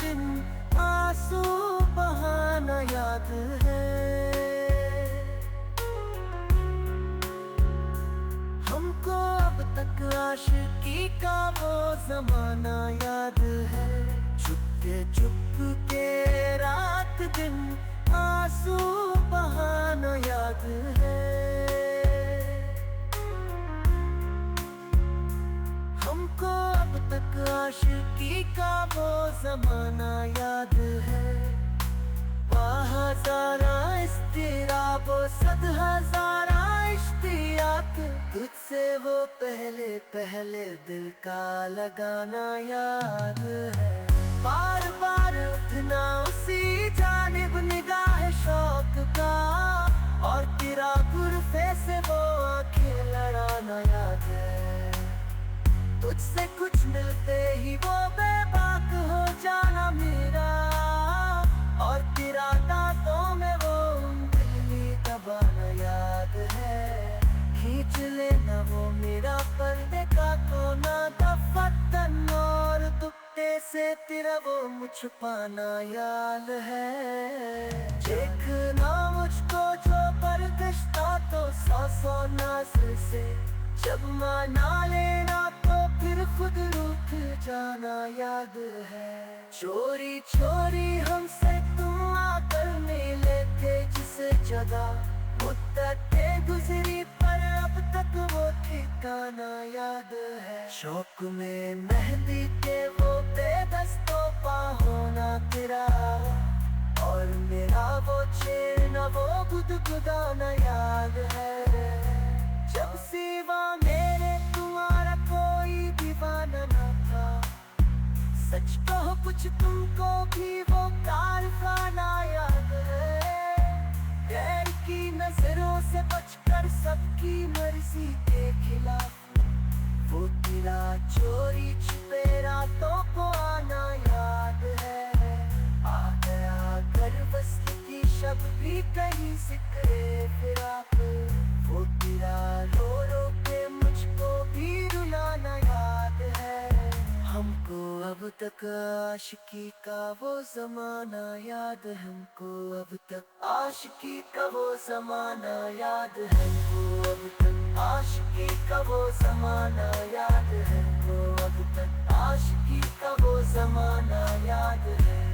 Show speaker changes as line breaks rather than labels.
दिन आंसू बहाना याद है। हमको अब तक आशिकी का वो जमाना याद है। चुपके चुपके रात दिन आंसू बहाना याद है। हमको अब तक आशिकी का वो जमाना याद है। हज़ारा इस्तिराब सद हज़ारा इश्तियाक, तुझसे वो पहले पहले दिल का लगाना याद है। बार बार उठना उसी जानिब निगाह शौक का, और तेरा गुरफे से वो आंखें लड़ाना याद है। तुझसे कुछ मिलते ही वो बेबाक हो जाना मेरा, और तेरा दांतों में वो उंगली दबाना याद है। खींच लेना वो मेरा पर्दे का कोना दफतन, और दुपट्टे से तेरा वो मुझ पाना याद है। देखना मुझको जो बरकश्ता तो सौ नाज़ से, जब माना लेना तो फिर खुद रुक जाना याद है। चोरी चोरी हमसे तुम आकर मिले थे जिस जगह, मुद्दतें गुजरी पर अब तक वो ठिकाना याद है। शौक में मेहंदी के वो बेदस्तों पा होना तेरा, और मेरा वो छेड़ना वो गुदगुदाना याद है। जब सिवा मेरे तुम्हारा कोई दीवाना न था, सच कहो कुछ तुमको भी वो कारखाना याद है। गैर की नजरों से बचकर सबकी मर्जी के खिलाफ, वो तेरा चोरी छुपे रातों को आना याद है। आ गया घर वस्ती की शब भी कहीं जिक्रे फिराक, वो तेरा रो रो के मुझको भी रुलाना याद है। हमको अब तक आशिकी का वो जमाना याद है। हमको अब तक आशिकी का वो जमाना याद है। हमको अब तक आशिकी का वो जमाना याद है। हमको अब तक आशिकी का वो जमाना याद है।